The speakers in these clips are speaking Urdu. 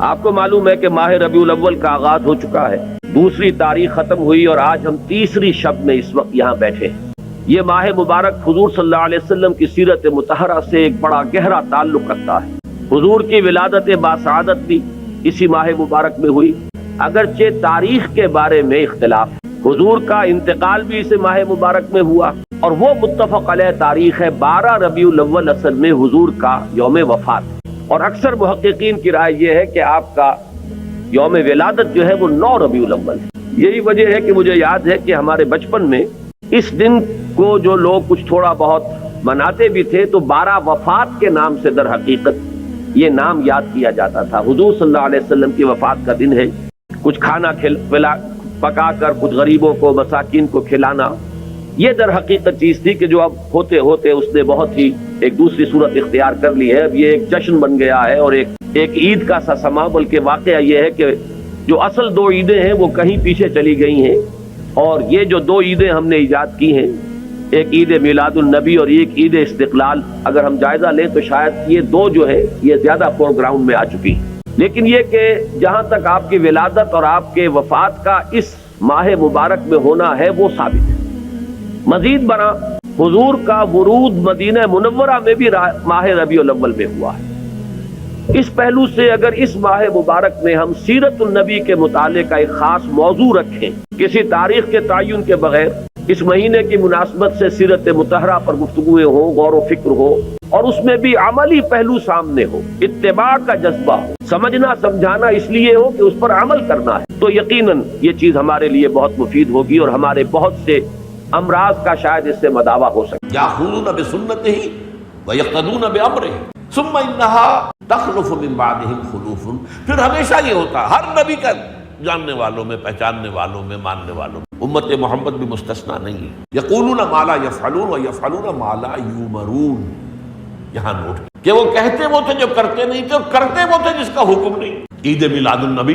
آپ کو معلوم ہے کہ ماہ ربیع الاول کا آغاز ہو چکا ہے، دوسری تاریخ ختم ہوئی اور آج ہم تیسری شب میں اس وقت یہاں بیٹھے ہیں۔ یہ ماہ مبارک حضور صلی اللہ علیہ وسلم کی سیرت مطہرہ سے ایک بڑا گہرا تعلق رکھتا ہے۔ حضور کی ولادت باسعادت بھی اسی ماہ مبارک میں ہوئی، اگرچہ تاریخ کے بارے میں اختلاف ہے۔ حضور کا انتقال بھی اس ماہ مبارک میں ہوا اور وہ متفق علیہ تاریخ ہے 12 ربیع الاول اصل میں حضور کا یوم وفات، اور اکثر محققین کی رائے یہ ہے کہ آپ کا یوم ولادت جو ہے وہ 9 ربیع الاول ہے۔ یہی وجہ ہے کہ مجھے یاد ہے کہ ہمارے بچپن میں اس دن کو جو لوگ کچھ تھوڑا بہت مناتے بھی تھے تو 12 وفات کے نام سے در حقیقت یہ نام یاد کیا جاتا تھا۔ حضور صلی اللہ علیہ وسلم کی وفات کا دن ہے، کچھ کھانا پکا کر کچھ غریبوں کو مساکین کو کھلانا، یہ در حقیقت چیز تھی کہ جو اب ہوتے ہوتے اس نے بہت ہی ایک دوسری صورت اختیار کر لی ہے۔ اب یہ ایک جشن بن گیا ہے اور ایک عید کا سا سما، بلکہ واقعہ یہ ہے کہ جو اصل 2 عیدیں ہیں وہ کہیں پیچھے چلی گئی ہیں، اور یہ جو 2 عیدیں ہم نے ایجاد کی ہیں، ایک عید میلاد النبی اور ایک عید استقلال، اگر ہم جائزہ لیں تو شاید یہ 2 جو ہے یہ زیادہ فور گراؤنڈ میں آ چکی ہیں۔ لیکن یہ کہ جہاں تک آپ کی ولادت اور آپ کے وفات کا اس ماہ مبارک میں ہونا ہے وہ ثابت ہے۔ مزید برآں حضور کا ورود مدینہ منورہ میں بھی ماہ ربیع الاول میں ہوا ہے۔ اس پہلو سے اگر اس ماہ مبارک میں ہم سیرت النبی کے مطالعے کا ایک خاص موضوع رکھیں، کسی تاریخ کے تعین کے بغیر اس مہینے کی مناسبت سے سیرت مطہرہ پر گفتگویں ہو، غور و فکر ہو، اور اس میں بھی عملی پہلو سامنے ہو، اتباع کا جذبہ ہو، سمجھنا سمجھانا اس لیے ہو کہ اس پر عمل کرنا ہے، تو یقیناً یہ چیز ہمارے لیے بہت مفید ہوگی اور ہمارے بہت سے امراض کا شاید اس سے مداوع ہو سکے۔ یاخذون بسنتہ ویقتدون بامرہ ثم انہا تخلف من بعدہم خلوف۔ پھر ہمیشہ یہ ہوتا ہے ہر نبی کا جاننے والوں میں، پہچاننے والوں میں، ماننے والوں میں، امت محمد بھی مستثنیٰ نہیں ہے۔ یقولون ما لا یفعلون ویفعلون ما لا یؤمرون۔ یہاں نوٹ کہ وہ کہتے وہ تھے جو کرتے نہیں تھے، اور کرتے وہ تھے جس کا حکم نہیں۔ عید میلاد النبی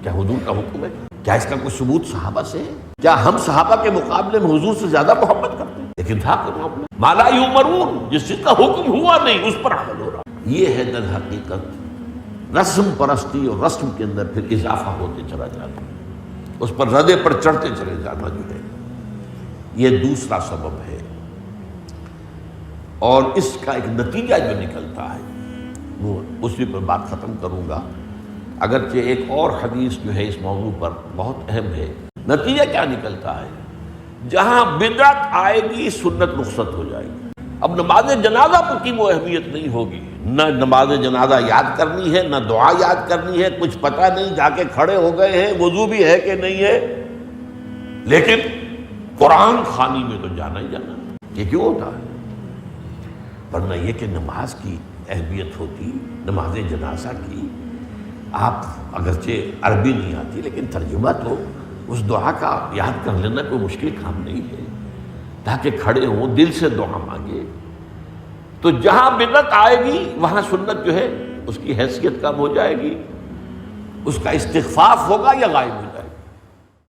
کیا حضور کا حکم ہے؟ کیا اس کا کوئی ثبوت صحابہ سے ہے؟ کیا ہم صحابہ کے مقابلے میں حضور سے زیادہ محبت کرتے ہیں؟ لیکن تھا کہ ما لا یؤمرون، جس چیز کا حکم ہوا نہیں اس پر عمل ہو رہا۔ یہ ہے در حقیقت رسم پرستی، اور رسم کے اندر پھر اضافہ ہوتے چلا جاتا، اس پر ردے پر چڑھتے چلے جانا جو ہے، یہ دوسرا سبب ہے۔ اور اس کا ایک نتیجہ جو نکلتا ہے وہ اسی پر بات ختم کروں گا، اگرچہ ایک اور حدیث جو ہے اس موضوع پر بہت اہم ہے۔ نتیجہ کیا نکلتا ہے؟ جہاں بدعت آئے گی سنت رخصت ہو جائے گی۔ اب نماز جنازہ کی وہ اہمیت نہیں ہوگی، نہ نماز جنازہ یاد کرنی ہے، نہ دعا یاد کرنی ہے، کچھ پتہ نہیں، جا کے کھڑے ہو گئے ہیں، وضو بھی ہے کہ نہیں ہے، لیکن قرآن خوانی میں تو جانا ہی جانا۔ یہ کیوں ہوتا ہے؟ ورنہ یہ کہ نماز کی اہمیت ہوتی، نماز جنازہ کی، آپ اگرچہ عربی نہیں آتی لیکن ترجمہ تو اس دعا کا یاد کر لینا کوئی مشکل کام نہیں ہے، تاکہ کھڑے ہوں دل سے دعا مانگے۔ تو جہاں بدعت آئے گی وہاں سنت جو ہے اس کی حیثیت کم ہو جائے گی، اس کا استخفاف ہوگا یا غائب ہو